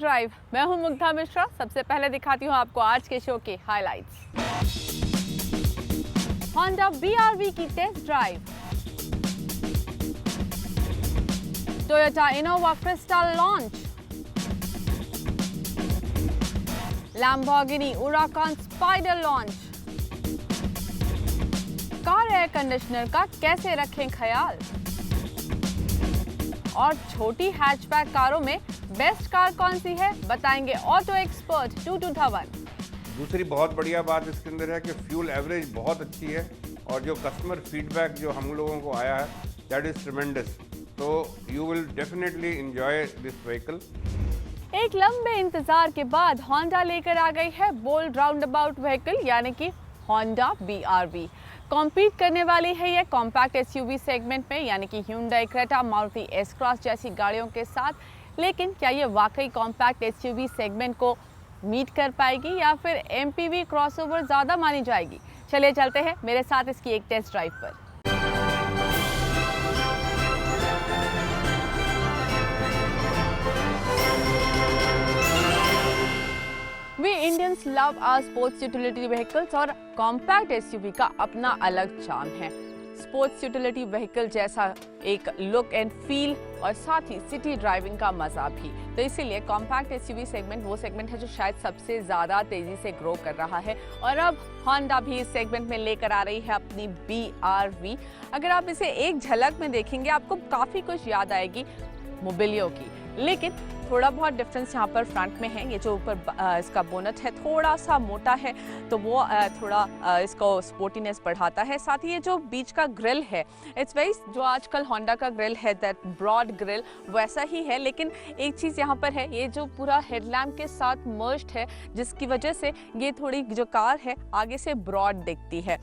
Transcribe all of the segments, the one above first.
Drive. मैं हूं मुग्धा मिश्रा। सबसे पहले दिखाती हूं आपको आज के शो के हाइलाइट्स। होंडा BRV की test drive, Toyota Innova Crysta launch, Lamborghini Huracan Spyder launch, car air conditioner का कैसे रखें ख्याल, और छोटी हैचबैक कारों में बेस्ट कार कौन सी है बताएंगे ऑटो एक्सपर्ट 2231। दूसरी बहुत बढ़िया बात इसके अंदर है कि फ्यूल एवरेज बहुत अच्छी है और जो कस्टमर फीडबैक जो हम लोगों को आया है दैट इज ट्रिमेंडस। तो you will definitely enjoy this vehicle. एक लंबे इंतजार के बाद होंडा लेकर आ गई है बोल्ड राउंडअबाउट व्हीकल यानी कि होंडा BRV। कॉम्पीट करने वाली है ये कॉम्पैक्ट SUV सेगमेंट में यानी कि Hyundai क्रेटा, मारुति S-Cross जैसी गाड़ियों के साथ। लेकिन क्या ये वाकई कॉम्पैक्ट SUV सेगमेंट को मीट कर पाएगी या फिर MPV क्रॉसओवर ज़्यादा मानी जाएगी? चलिए चलते हैं मेरे साथ इसकी एक टेस्ट ड्राइव पर। We Indians love our sports utility vehicles और कॉम्पैक्ट SUV का अपना अलग चार्म है। स्पोर्ट्स यूटिलिटी व्हीकल जैसा एक लुक एंड फील और साथ ही सिटी ड्राइविंग का मजा भी। तो इसीलिए कॉम्पैक्ट SUV सेगमेंट वो सेगमेंट है जो शायद सबसे ज़्यादा तेज़ी से ग्रो कर रहा है और अब होंडा भी इस सेगमेंट में लेकर आ रही है अपनी BRV। अगर आप इसे एक झलक में देखेंगे आपको काफ़ी कुछ याद आएगी मोबिलियो की, लेकिन थोड़ा बहुत डिफरेंस यहाँ पर फ्रंट में है। ये जो ऊपर इसका बोनट है थोड़ा सा मोटा है तो वो थोड़ा इसको स्पोर्टीनेस बढ़ाता है। साथ ही ये जो बीच का ग्रिल है इट्स वेरी जो आजकल होंडा का ग्रिल है दैट ब्रॉड ग्रिल वैसा ही है, लेकिन एक चीज़ यहाँ पर है ये जो पूरा हेडलैम्प के साथ मर्ज्ड है जिसकी वजह से ये थोड़ी जो कार है आगे से ब्रॉड दिखती है।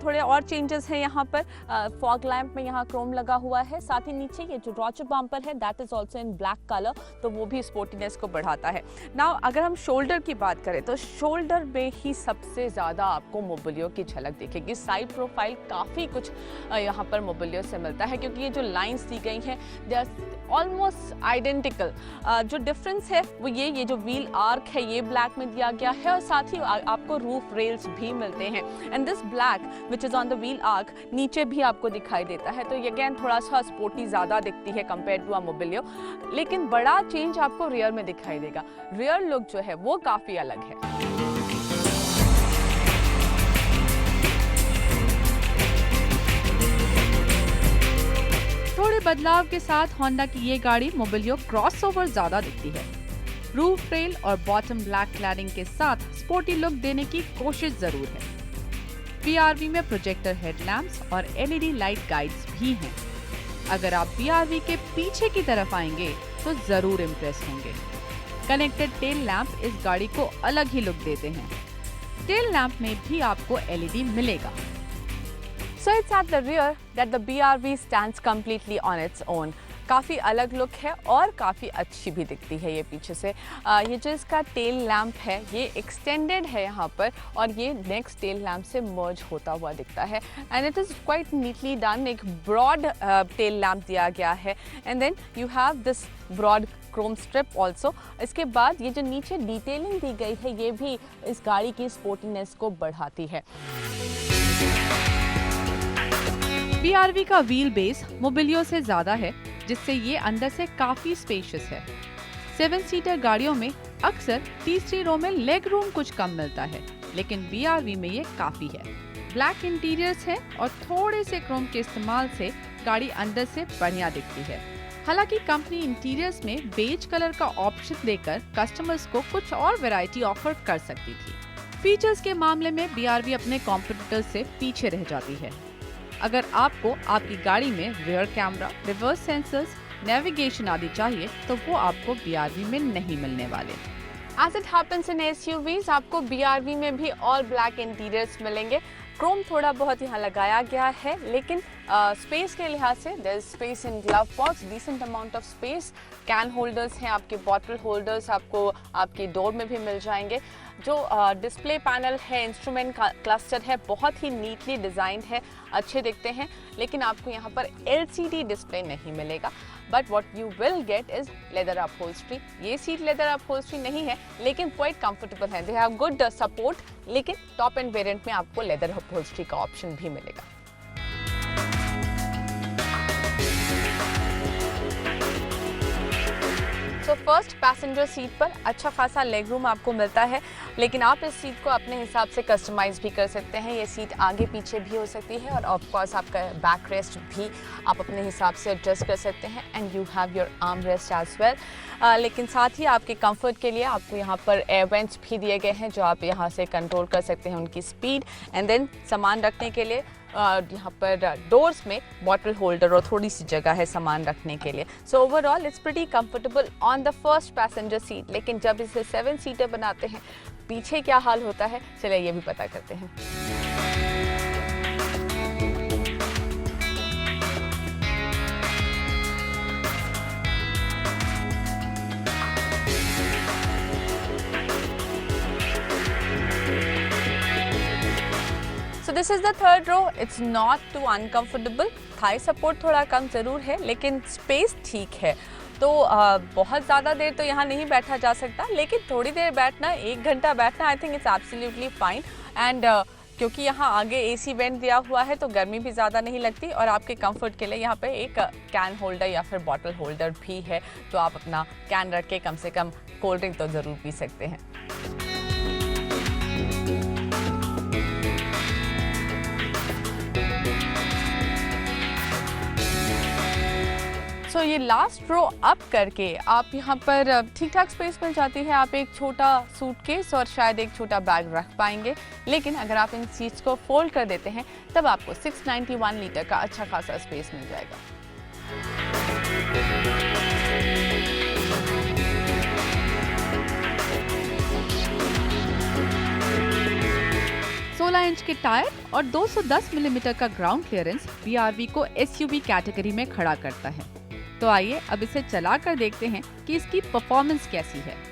थोड़े और चेंजेस हैं यहाँ पर। फॉग लैम्प में यहाँ क्रोम लगा हुआ है। साथ ही नीचे ये जो रॉचर बम्पर है that is also in black colour तो वो भी स्पोर्टीनेस को बढ़ाता है। नाउ अगर हम शोल्डर की बात करें तो शोल्डर में ही सबसे ज़्यादा आपको मोबिलियो की झलक दिखेगी। साइड प्रोफाइल काफ़ी कुछ यहाँ पर मोबिलियो से मिलता है क्योंकि ये जो लाइंस दी गई हैं दे आर ऑलमोस्ट आइडेंटिकल। जो डिफरेंस है वो ये जो व्हील आर्क है ये ब्लैक में दिया गया है और साथ ही आपको रूफ रेल्स भी मिलते हैं and this black which is on the wheel arc नीचे भी आपको दिखाई देता है। तो ये अगेन थोड़ा सा स्पोर्टी ज़्यादा दिखती है कंपेयर टू अ मोबिलियो, लेकिन बड़ा चेंज आपको रियर में दिखाई देगा। रियर लुक जो है वो काफ़ी अलग है। थोड़े बदलाव के साथ होंडा की ये गाड़ी मोबिलियो क्रॉसओवर ज्यादा दिखती है। रूफ रेल और बॉटम ब्लैक क्लैडिंग के साथ स्पोर्टी लुक देने की कोशिश जरूर है। BRV में प्रोजेक्टर हेडलैम्प्स और LED लाइट गाइड्स भी हैं। अगर आप BRV के पीछे की तरफ आएंगे तो जरूर इम्प्रेस होंगे। कनेक्टेड टेल लैंप इस गाड़ी को अलग ही लुक देते हैं। टेल लैंप में भी आपको LED मिलेगा। So it's at the rear that the BRV stands completely on its own. काफ़ी अलग लुक है और काफ़ी अच्छी भी दिखती है ये पीछे से। ये जो इसका टेल लैंप है ये एक्सटेंडेड है यहाँ पर और ये नेक्स्ट टेल लैंप से मर्ज होता हुआ दिखता है and it is quite neatly done. एक ब्रॉड टेल लैंप दिया गया है and then you have this broad chrome strip also. इसके बाद ये जो नीचे डिटेलिंग दी गई है ये भी इस गाड़ी की स्पोर्टीनेस को बढ़ाती है। BRV का व्हील बेस मोबिलियो से ज़्यादा है जिससे ये अंदर से काफ़ी स्पेशियस है। 7 सीटर गाड़ियों में अक्सर तीसरी रो में लेग रूम कुछ कम मिलता है, लेकिन BRV में ये काफ़ी है। ब्लैक इंटीरियर्स है और थोड़े से क्रोम के इस्तेमाल से गाड़ी अंदर से बढ़िया दिखती है। हालांकि कंपनी इंटीरियर्स में बेज कलर का ऑप्शन देकर कस्टमर्स को कुछ और वैरायटी ऑफर कर सकती थी। फीचर्स के मामले में BRV अपने कॉम्पिटिटर्स से पीछे रह जाती है। अगर आपको आपकी गाड़ी में rear camera, reverse sensors, navigation आदि चाहिए तो वो आपको BRV में नहीं मिलने वाले। As it happens in SUVs, आपको BRV में भी ऑल ब्लैक इंटीरियर्स मिलेंगे। क्रोम थोड़ा बहुत यहाँ लगाया गया है लेकिन स्पेस के लिहाज से there is space in glove box, decent amount of space. Can holders हैं, आपके बॉटल होल्डर्स आपको आपकी डोर में भी मिल जाएंगे। जो डिस्प्ले पैनल है, इंस्ट्रूमेंट क्लस्टर है, बहुत ही नीटली डिज़ाइंड है, अच्छे दिखते हैं। लेकिन आपको यहाँ पर LCD डिस्प्ले नहीं मिलेगा। But what you will get is leather upholstery. ये सीट लेदर अपहोल्स्ट्री नहीं है, लेकिन क्वाइट कंफर्टेबल है। दे हैव गुड सपोर्ट, लेकिन टॉप एंड वेरिएंट में आपको लेदर अपहोल्स्ट्री का ऑप्शन भी मिलेगा। सो फर्स्ट पैसेंजर सीट पर अच्छा खासा लेग रूम आपको मिलता है, लेकिन आप इस सीट को अपने हिसाब से कस्टमाइज भी कर सकते हैं। ये सीट आगे पीछे भी हो सकती है और ऑफ कोर्स आपका बैक रेस्ट भी आप अपने हिसाब से एडजस्ट कर सकते हैं and you have your arm rest as well. लेकिन साथ ही आपके कंफर्ट के लिए आपको यहाँ पर एयर वेंट्स भी दिए गए हैं, जो आप यहाँ से कंट्रोल कर सकते हैं उनकी स्पीड। एंड देन सामान रखने के लिए यहाँ पर डोर्स में बॉटल होल्डर और थोड़ी सी जगह है सामान रखने के लिए। So overall it's pretty comfortable on the first passenger seat. लेकिन जब इसे 7 सीटर बनाते हैं, पीछे क्या हाल होता है, चलिए ये भी पता करते हैं। This is the third row. It's not too uncomfortable. Thigh support थोड़ा कम ज़रूर है, लेकिन स्पेस ठीक है। तो बहुत ज़्यादा देर तो यहाँ नहीं बैठा जा सकता, लेकिन थोड़ी देर बैठना, 1 घंटा बैठना, आई think it's absolutely fine. And क्योंकि यहाँ आगे AC वेंट दिया हुआ है तो गर्मी भी ज़्यादा नहीं लगती। और आपके कंफर्ट के लिए यहाँ पे एक कैन होल्डर या फिर बॉटल होल्डर भी है, तो आप अपना कैन रख के कम से कम कोल्ड ड्रिंक तो ज़रूर पी सकते हैं। सो ये लास्ट रो अप करके आप यहाँ पर ठीक ठाक स्पेस मिल जाती है। आप एक छोटा सूटकेस और शायद एक छोटा बैग रख पाएंगे। लेकिन अगर आप इन सीट्स को फोल्ड कर देते हैं, तब आपको 691 लीटर का अच्छा खासा स्पेस मिल जाएगा। 16 इंच के टायर और 210 मिलीमीटर का ग्राउंड क्लियरेंस BRV को SUV कैटेगरी में खड़ा करता है। तो आइए अब इसे चला कर देखते हैं कि इसकी परफॉर्मेंस कैसी है।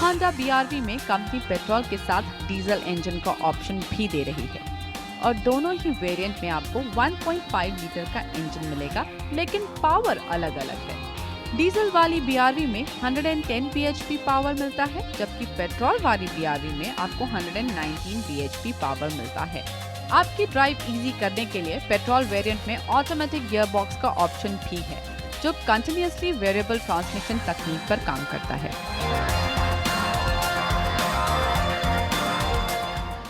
होंडा BRV में कंपनी पेट्रोल के साथ डीजल इंजन का ऑप्शन भी दे रही है और दोनों ही वेरिएंट में आपको 1.5 लीटर का इंजन मिलेगा, लेकिन पावर अलग अलग है। डीजल वाली BRV में 110 bhp पावर मिलता है, जबकि पेट्रोल वाली BRV में आपको 119 bhp पावर मिलता है। आपकी ड्राइव इजी करने के लिए पेट्रोल वेरिएंट में ऑटोमेटिक गियर बॉक्स का ऑप्शन भी है, जो कंटिन्यूअसली वेरिएबल ट्रांसमिशन तकनीक पर काम करता है।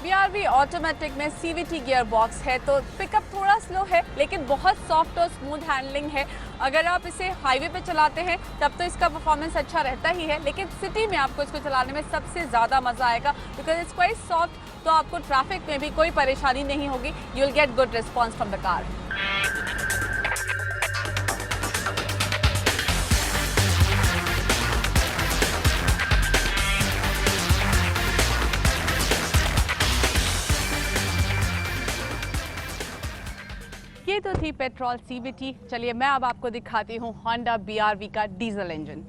BRV ऑटोमेटिक में CVT गियर बॉक्स है, तो पिकअप थोड़ा स्लो है, लेकिन बहुत सॉफ्ट और स्मूथ हैंडलिंग है। अगर आप इसे हाईवे पे चलाते हैं तब तो इसका परफॉर्मेंस अच्छा रहता ही है, लेकिन सिटी में आपको इसको चलाने में सबसे ज़्यादा मज़ा आएगा, बिकॉज इट्स क्वाइट सॉफ्ट। तो आपको ट्रैफिक में भी कोई परेशानी नहीं होगी। You will get good response from the car. ये तो थी पेट्रोल CVT। चलिए मैं अब आपको दिखाती हूँ होंडा BRV का diesel engine.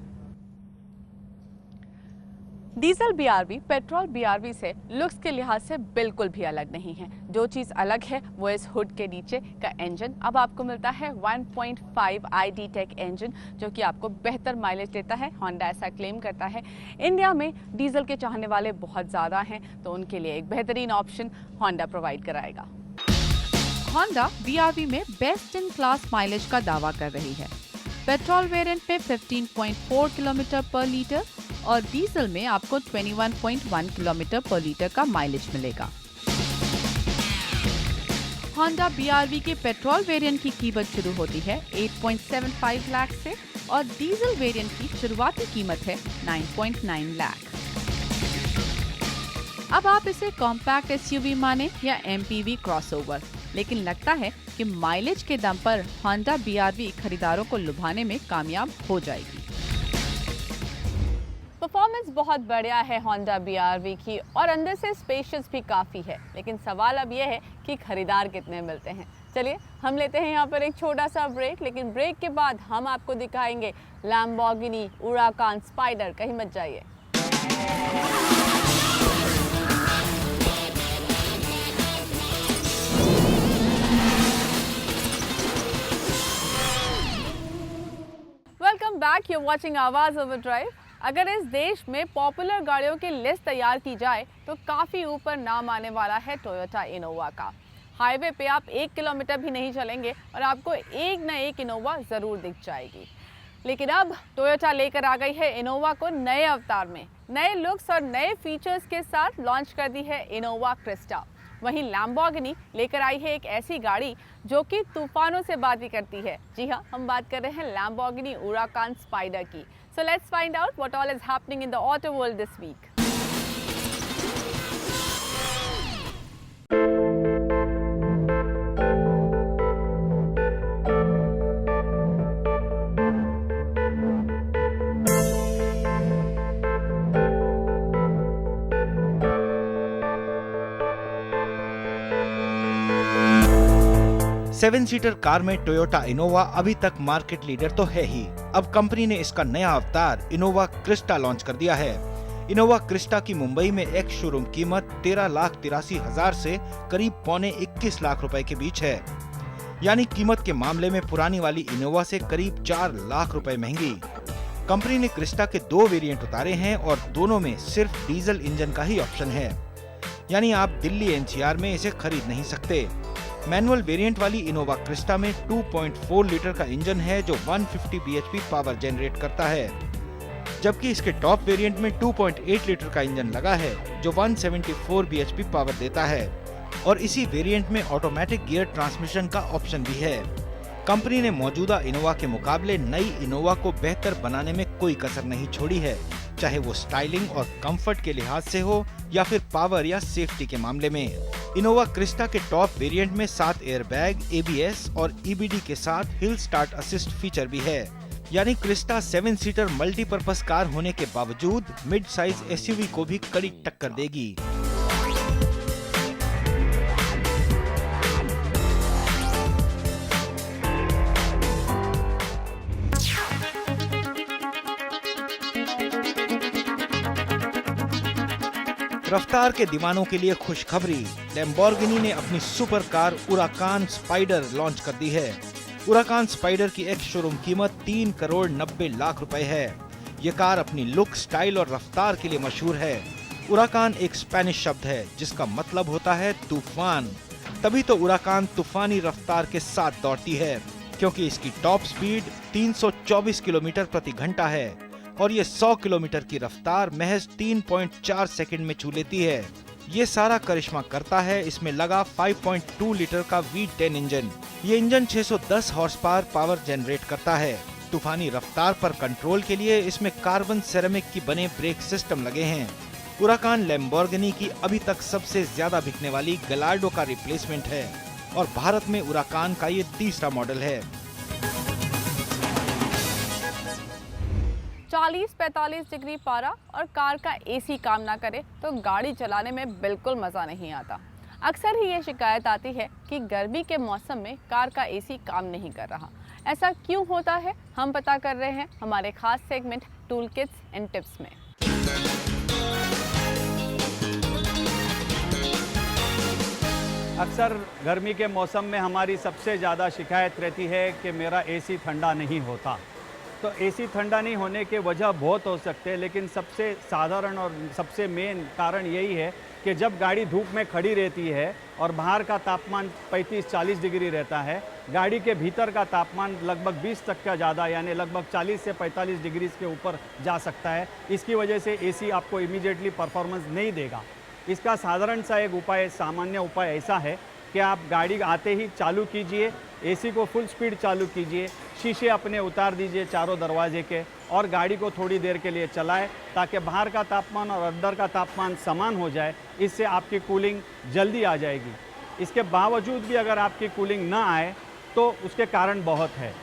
Diesel BRV petrol BRV से लुक्स के लिहाज से बिल्कुल भी अलग नहीं है। जो चीज़ अलग है वो इस हुड के नीचे का इंजन। अब आपको मिलता है 1.5 ID टेक इंजन, जो कि आपको बेहतर माइलेज देता है। होंडा ऐसा क्लेम करता है। इंडिया में डीजल के चाहने वाले बहुत ज़्यादा हैं, तो उनके लिए एक बेहतरीन ऑप्शन होंडा प्रोवाइड कराएगा। होंडा BRV में बेस्ट इन क्लास माइलेज का दावा कर रही है। पेट्रोल वेरिएंट में 15.4 किलोमीटर पर लीटर और डीजल में आपको 21.1 किलोमीटर पर लीटर का माइलेज मिलेगा। होंडा BRV के पेट्रोल वेरिएंट की कीमत शुरू होती है 8.75 लाख से और डीजल वेरिएंट की शुरुआती कीमत है 9.9 लाख। अब आप इसे कॉम्पैक्ट एसयूवी माने या एमपीवी क्रॉसओवर, लेकिन लगता है कि माइलेज के दम पर होंडा BRV खरीदारों को लुभाने में कामयाब हो जाएगी। परफॉर्मेंस बहुत बढ़िया है होंडा BRV की और अंदर से स्पेशियस भी काफ़ी है, लेकिन सवाल अब यह है कि खरीदार कितने मिलते हैं। चलिए हम लेते हैं यहाँ पर एक छोटा सा ब्रेक, लेकिन ब्रेक के बाद हम आपको दिखाएंगे लैम्बोर्गिनी हुराकान स्पाइडर। कहीं मत जाइए। वेलकम बैक, यू वाचिंग आवाज़ ओवरड्राइव। अगर इस देश में पॉपुलर गाड़ियों की लिस्ट तैयार की जाए तो काफ़ी ऊपर नाम आने वाला है टोयोटा इनोवा का। हाईवे पे आप 1 किलोमीटर भी नहीं चलेंगे और आपको एक न एक इनोवा ज़रूर दिख जाएगी। लेकिन अब टोयोटा लेकर आ गई है इनोवा को नए अवतार में, नए लुक्स और नए फीचर्स के साथ लॉन्च कर दी है इनोवा क्रिस्टा। वहीं लैम्बोर्गिनी लेकर आई है एक ऐसी गाड़ी जो कि तूफानों से बात भी करती है। जी हाँ, हम बात कर रहे हैं लैम्बोर्गिनी हुराकान स्पाइडर की। So let's find out what all is happening in the auto world this week. Seven seater car में टोयोटा इनोवा अभी तक मार्केट लीडर तो है ही। अब कंपनी ने इसका नया अवतार इनोवा क्रिस्टा लॉन्च कर दिया है। इनोवा क्रिस्टा की मुंबई में एक शोरूम कीमत 13,83,000 से करीब पौने 21 लाख रुपए के बीच है, यानी कीमत के मामले में पुरानी वाली इनोवा से करीब 4 लाख रुपए महंगी। कंपनी ने क्रिस्टा के 2 वेरिएंट उतारे हैं और दोनों में सिर्फ डीजल इंजन का ही ऑप्शन है, यानी आप दिल्ली NCR में इसे खरीद नहीं सकते। मैनुअल वेरिएंट वाली इनोवा क्रिस्टा में 2.4 लीटर का इंजन है जो 150 bhp पावर जनरेट करता है, जबकि इसके टॉप वेरिएंट में 2.8 लीटर का इंजन लगा है जो 174 bhp पावर देता है और इसी वेरिएंट में ऑटोमेटिक गियर ट्रांसमिशन का ऑप्शन भी है। कंपनी ने मौजूदा इनोवा के मुकाबले नई इनोवा को बेहतर बनाने में कोई कसर नहीं छोड़ी है, चाहे वो स्टाइलिंग और कंफर्ट के लिहाज से हो या फिर पावर या सेफ्टी के मामले में। इनोवा क्रिस्टा के टॉप वेरिएंट में 7 एयरबैग, ABS और EBD के साथ हिल स्टार्ट असिस्ट फीचर भी है, यानी क्रिस्टा 7 सीटर मल्टीपर्पज कार होने के बावजूद मिड साइज SUV को भी कड़ी टक्कर देगी। रफ्तार के दीवानों के लिए खुशखबरी, लैम्बोर्गिनी ने अपनी super car Huracan Spyder launch कर दी है। हुराकान स्पाइडर की एक शोरूम कीमत 3,90,00,000 रुपए है। ये कार अपनी लुक, स्टाइल और रफ्तार के लिए मशहूर है। हुराकान एक स्पेनिश शब्द है जिसका मतलब होता है तूफान, तभी तो हुराकान तूफानी रफ्तार के साथ दौड़ती है, क्योंकि इसकी टॉप स्पीड 324 किलोमीटर प्रति घंटा है और ये 100 किलोमीटर की रफ्तार महज 3.4 सेकंड में छू लेती है। ये सारा करिश्मा करता है इसमें लगा 5.2 लीटर का V10 इंजन। ये इंजन 610 हॉर्स पावर जनरेट करता है। तूफानी रफ्तार पर कंट्रोल के लिए इसमें कार्बन सेरेमिक की बने ब्रेक सिस्टम लगे हैं। हुराकान लैम्बोर्गिनी की अभी तक सबसे ज्यादा बिकने वाली गलार्डो का रिप्लेसमेंट है और भारत में हुराकान का ये तीसरा मॉडल है। 40-45 डिग्री पारा और कार का AC काम ना करे तो गाड़ी चलाने में बिल्कुल मज़ा नहीं आता। अक्सर ही ये शिकायत आती है कि गर्मी के मौसम में कार का AC काम नहीं कर रहा। ऐसा क्यों होता है, हम पता कर रहे हैं हमारे खास segment tool Kitts and tips में। अक्सर गर्मी के मौसम में हमारी सबसे ज़्यादा शिकायत रहती है कि मेरा AC ठंडा नहीं होता। तो AC ठंडा नहीं होने के वजह बहुत हो सकते हैं, लेकिन सबसे साधारण और सबसे मेन कारण यही है कि जब गाड़ी धूप में खड़ी रहती है और बाहर का तापमान 35-40 डिग्री रहता है, गाड़ी के भीतर का तापमान लगभग 20 तक का ज़्यादा, यानी लगभग 40 से 45 डिग्री के ऊपर जा सकता है। इसकी वजह से AC आपको इमीडिएटली परफॉर्मेंस नहीं देगा। इसका साधारण सा एक उपाय, सामान्य उपाय ऐसा है कि आप गाड़ी आते ही चालू कीजिए एसी को फुल स्पीड चालू कीजिए, शीशे अपने उतार दीजिए चारों दरवाजे के और गाड़ी को थोड़ी देर के लिए चलाएं ताकि बाहर का तापमान और अंदर का तापमान समान हो जाए। इससे आपकी कूलिंग जल्दी आ जाएगी। इसके बावजूद भी अगर आपकी कूलिंग ना आए तो उसके कारण बहुत है।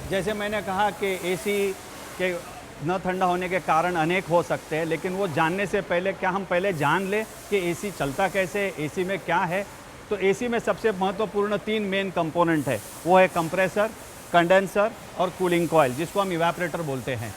जैसे मैंने कहा कि एसी के न ठंडा होने के कारण अनेक हो सकते हैं, लेकिन वो जानने से पहले क्या हम पहले जान लें कि एसी चलता कैसे है, एसी में क्या है। तो एसी में सबसे महत्वपूर्ण 3 मेन कंपोनेंट है, वो है कंप्रेसर, कंडेंसर और कूलिंग कॉइल, जिसको हम इवेपरेटर बोलते हैं।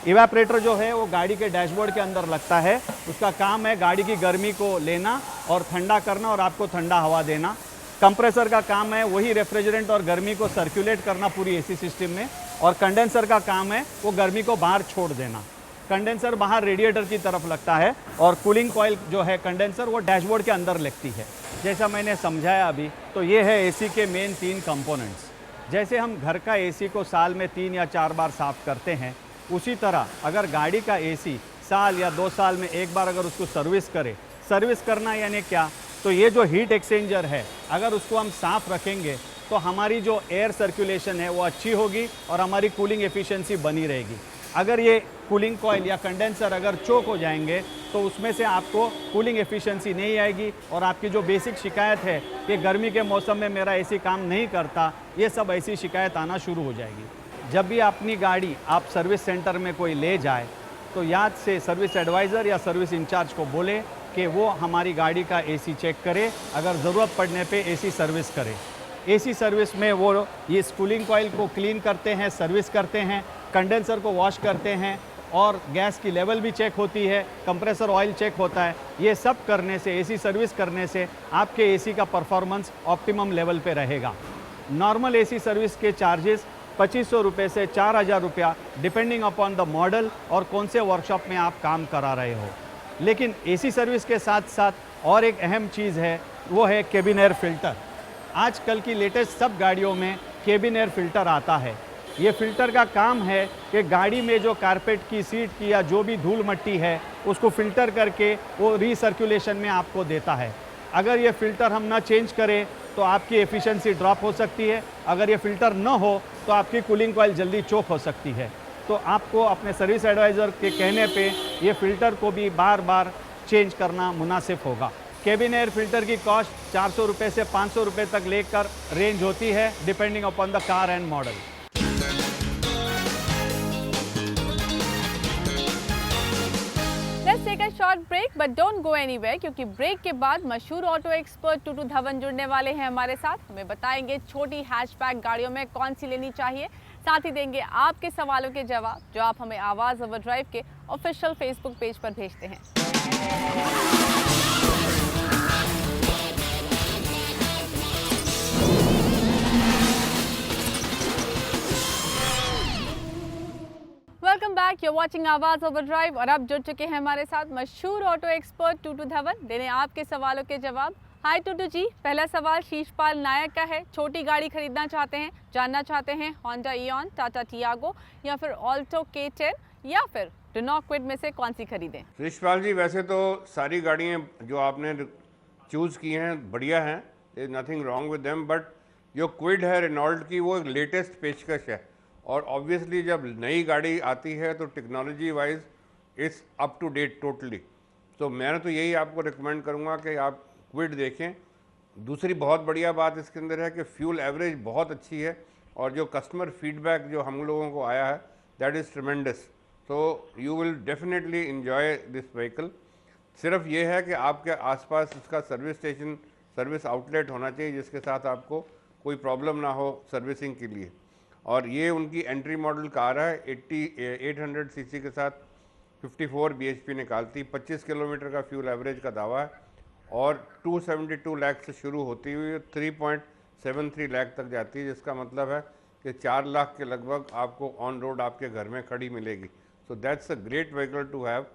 इवेपरेटर जो है वो गाड़ी के डैशबोर्ड के अंदर लगता है। उसका काम है गाड़ी की गर्मी को लेना और ठंडा करना और आपको ठंडा हवा देना। कंप्रेसर का काम है वही रेफ्रिजरेंट और गर्मी को सर्कुलेट करना पूरी एसी सिस्टम में, और कंडेंसर का काम है वो गर्मी को बाहर छोड़ देना। कंडेंसर बाहर रेडिएटर की तरफ लगता है और कूलिंग कॉइल जो है कंडेंसर वो डैशबोर्ड के अंदर लगती है। जैसा मैंने समझाया अभी, तो ये है एसी के मेन 3 कंपोनेंट्स। जैसे हम घर का एसी को साल में 3 या 4 बार साफ़ करते हैं, उसी तरह अगर गाड़ी का एसी साल या 2 साल में एक बार अगर उसको सर्विस करे, सर्विस करना यानी क्या, तो ये जो हीट एक्सचेंजर है अगर उसको हम साफ़ रखेंगे तो हमारी जो एयर सर्कुलेशन है वो अच्छी होगी और हमारी कूलिंग एफिशिएंसी बनी रहेगी। अगर ये कूलिंग कॉइल या कंडेंसर अगर चोक हो जाएंगे तो उसमें से आपको कूलिंग एफिशिएंसी नहीं आएगी और आपकी जो बेसिक शिकायत है कि गर्मी के मौसम में मेरा एसी काम नहीं करता, ये सब ऐसी शिकायत आना शुरू हो जाएगी। जब भी अपनी गाड़ी आप सर्विस सेंटर में कोई ले जाए तो याद से सर्विस एडवाइज़र या सर्विस इंचार्ज को बोले कि वो हमारी गाड़ी का एसी चेक करे, अगर ज़रूरत पड़ने पे एसी सर्विस करे। एसी सर्विस में वो ये कूलिंग कॉइल को क्लीन करते हैं, सर्विस करते हैं, कंडेंसर को वॉश करते हैं और गैस की लेवल भी चेक होती है, कंप्रेसर ऑयल चेक होता है। ये सब करने से, एसी सर्विस करने से आपके एसी का परफॉर्मेंस ऑप्टिमम लेवल पे रहेगा। नॉर्मल एसी सर्विस के चार्जेस 2500 रुपये से 4000 रुपया डिपेंडिंग अपॉन द मॉडल और कौन से वर्कशॉप में आप काम करा रहे हो। लेकिन एसी सर्विस के साथ साथ और एक अहम चीज़ है, वो है केबिन एयर फिल्टर। आजकल की लेटेस्ट सब गाड़ियों में केबिन एयर फिल्टर आता है। ये फिल्टर का काम है कि गाड़ी में जो कारपेट की, सीट की या जो भी धूल मट्टी है उसको फिल्टर करके वो रीसर्कुलेशन में आपको देता है। अगर ये फ़िल्टर हम ना चेंज करें तो आपकी एफिशिएंसी ड्रॉप हो सकती है। अगर ये फ़िल्टर ना हो तो आपकी कूलिंग कॉइल जल्दी चोक हो सकती है। तो आपको अपने सर्विस एडवाइज़र के कहने पे ये फ़िल्टर को भी बार बार चेंज करना मुनासिब होगा। केबिन एयर फिल्टर की कॉस्ट 400 रुपये से 500 रुपये तक लेकर रेंज होती है depending upon the car and model. Let's take a short break, but don't go anywhere क्योंकि ब्रेक के बाद मशहूर ऑटो एक्सपर्ट टूटू धवन जुड़ने वाले हैं हमारे साथ। हमें बताएंगे छोटी हैचबैक गाड़ियों में कौन सी लेनी चाहिए, साथ ही देंगे आपके सवालों के जवाब जो आप हमें आवाज़ ओवरड्राइव के ऑफिशियल फेसबुक पेज पर भेजते हैं। वेलकम बैक, you're watching आवाज़ ओवरड्राइव और अब जुड़ चुके हैं हमारे साथ मशहूर ऑटो एक्सपर्ट टूटू धवन देने आपके सवालों के जवाब। हाय टूटू जी, पहला सवाल शीशपाल नायक का है। छोटी गाड़ी खरीदना चाहते हैं, जानना चाहते हैं होंडा इयॉन, टाटा टियागो या फिर ऑल्टो K10 या फिर रेनॉ क्विड में से कौन सी खरीदें? ऋषपाल जी, वैसे तो सारी गाड़ियाँ जो आपने चूज़ की हैं बढ़िया हैं, is nothing wrong with them, but जो क्विड है रेनॉल्ट की वो एक लेटेस्ट पेशकश है और ऑब्वियसली जब नई गाड़ी आती है तो technology wise it's up to date totally. तो मैं तो यही आपको रिकमेंड करूँगा कि आप क्विड देखें। दूसरी बहुत बढ़िया बात इसके अंदर है कि फ्यूल एवरेज बहुत अच्छी है और जो कस्टमर फीडबैक जो हम लोगों को आया है दैट इज़ ट्रिमेंडस। तो you will definitely enjoy this vehicle. सिर्फ ये है कि आपके आसपास इसका सर्विस स्टेशन, सर्विस आउटलेट होना चाहिए जिसके साथ आपको कोई प्रॉब्लम ना हो सर्विसिंग के लिए। और ये उनकी एंट्री मॉडल कार है, 800 सीसी के साथ 54 bhp निकालती, 25 किलोमीटर का फ्यूल एवरेज का दावा है और 272 लाख से शुरू होती हुई 3.73 लाख तक जाती है, जिसका मतलब है कि 4 लाख के लगभग आपको ऑन रोड आपके घर में खड़ी मिलेगी। So that's a great vehicle to have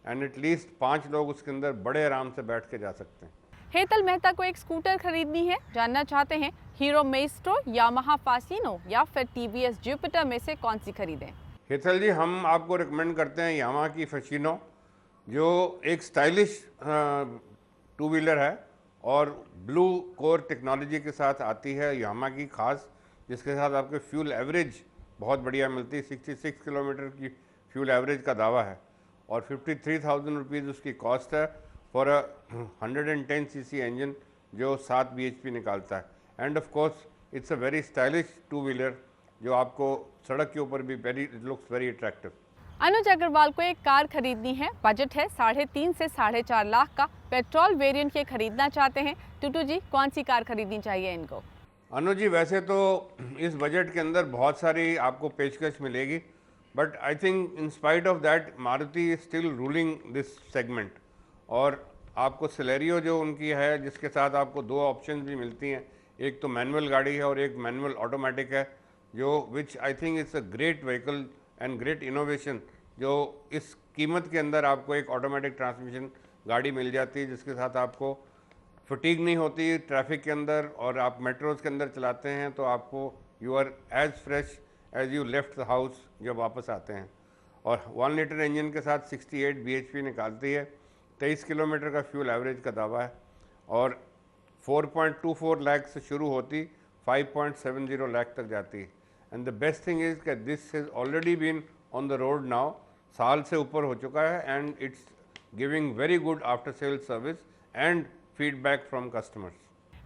and at least 5 लोग उसके अंदर बड़े आराम से बैठ के जा सकते हैं। हेतल मेहता को एक स्कूटर खरीदनी है, जानना चाहते हैं हीरो मेस्ट्रो, यामाहा फासिनो या फिर टीवीएस जुपिटर में से कौन सी खरीदें? हेतल जी, हम आपको रिकमेंड करते हैं यामाहा की फैसिनो, जो एक स्टाइलिश टू व्हीलर है और ब्लू कोर टेक्नोलॉजी के साथ आती है यामाहा की खास, जिसके साथ आपके फ्यूल एवरेज बहुत बढ़िया मिलती है। 66 किलोमीटर की फ्यूल एवरेज का दावा है और 53,000 रुपीज़ उसकी कॉस्ट है फॉर अ 110 सीसी इंजन जो 7 bhp निकालता है। End of course it's a very stylish two wheeler जो आपको सड़क के ऊपर भी इट लुक्स वेरी अट्रैक्टिव। अनुज अग्रवाल को एक कार खरीदनी है, बजट है 3.5 से 4.5 लाख का, पेट्रोल वेरिएंट के खरीदना चाहते हैं। टूटू जी, कौन सी कार खरीदनी चाहिए इनको? अनुज जी, वैसे तो इस बजट के अंदर बहुत सारी आपको पेशकश मिलेगी, but I think in spite of that Maruti is still ruling this segment. और आपको सेलेरियो जो उनकी है, जिसके साथ आपको 2 ऑप्शन भी मिलती हैं, एक तो मैनुअल गाड़ी है और एक मैनुअल ऑटोमेटिक है, जो which I think it's a great vehicle and great innovation, जो इस कीमत के अंदर आपको एक ऑटोमेटिक ट्रांसमिशन गाड़ी मिल जाती है, जिसके साथ आपको फटीग नहीं होती ट्रैफिक के अंदर, और आप मेट्रोज़ के अंदर चलाते हैं तो आपको you are as fresh as you left the house जब वापस आते हैं। और 1 लीटर इंजन के साथ 68 bhp निकालती है, 23 किलोमीटर का फ्यूल एवरेज का दावा है और 4.24 लाख से शुरू होती 5.70 लाख तक जाती है। And the best thing is कि this has already been on the road now, साल से ऊपर हो चुका है and it's giving very good after sale service and feedback from customers.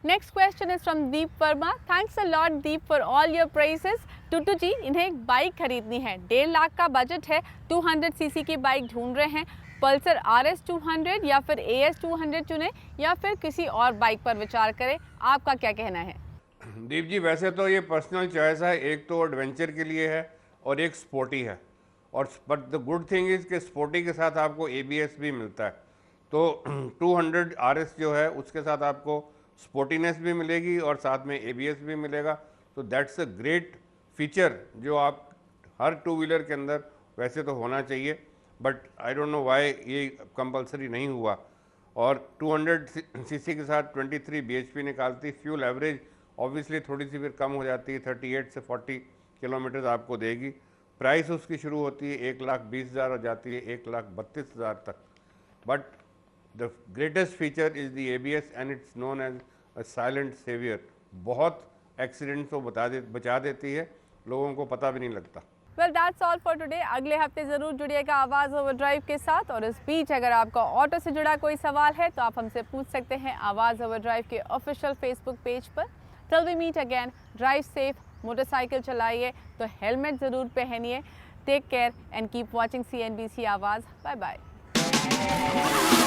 Next question is from Deep Verma. Thanks a lot Deep for all your prices. Tutu ji, इन्हें एक bike खरीदनी है, 1.5 लाख का बजट है, 200 सीसी की बाइक ढूंढ रहे हैं। पल्सर RS 200 या फिर AS 200 चुने या फिर किसी और बाइक पर विचार करें, आपका क्या कहना है? दीप जी, वैसे तो ये पर्सनल चॉइस है, एक तो एडवेंचर के लिए है और एक स्पोर्टी है, और but the good thing is कि स्पोर्टी के साथ आपको ABS भी मिलता है। तो 200 RS जो है उसके साथ आपको स्पोर्टीनेस भी मिलेगी और साथ में ABS भी मिलेगा। तो दैट्स अ ग्रेट फीचर जो आप हर टू व्हीलर के अंदर वैसे तो होना चाहिए, but I don't know why ये कंपलसरी नहीं हुआ। और 200 सीसी के साथ 23 bhp निकालती, फ्यूल एवरेज ऑब्वियसली थोड़ी सी फिर कम हो जाती है, 38 से 40 किलोमीटर आपको देगी। प्राइस उसकी शुरू होती है 1,20,000 और जाती है 1,32,000 तक। But the greatest feature is the ABS and it's known as a silent savior. बहुत एक्सीडेंट्स को बचा देती है, लोगों को पता भी नहीं लगता। Well, that's all for today. अगले हफ्ते ज़रूर जुड़िएगा आवाज़ ओवरड्राइव के साथ, और इस बीच अगर आपका ऑटो से जुड़ा कोई सवाल है तो आप हमसे पूछ सकते हैं आवाज़ ओवरड्राइव के ऑफिशियल फेसबुक पेज पर। Till we meet again, drive safe, motorcycle चलाइए तो हेलमेट ज़रूर पहनिए। Take care and keep watching CNBC Awaaz. Bye bye.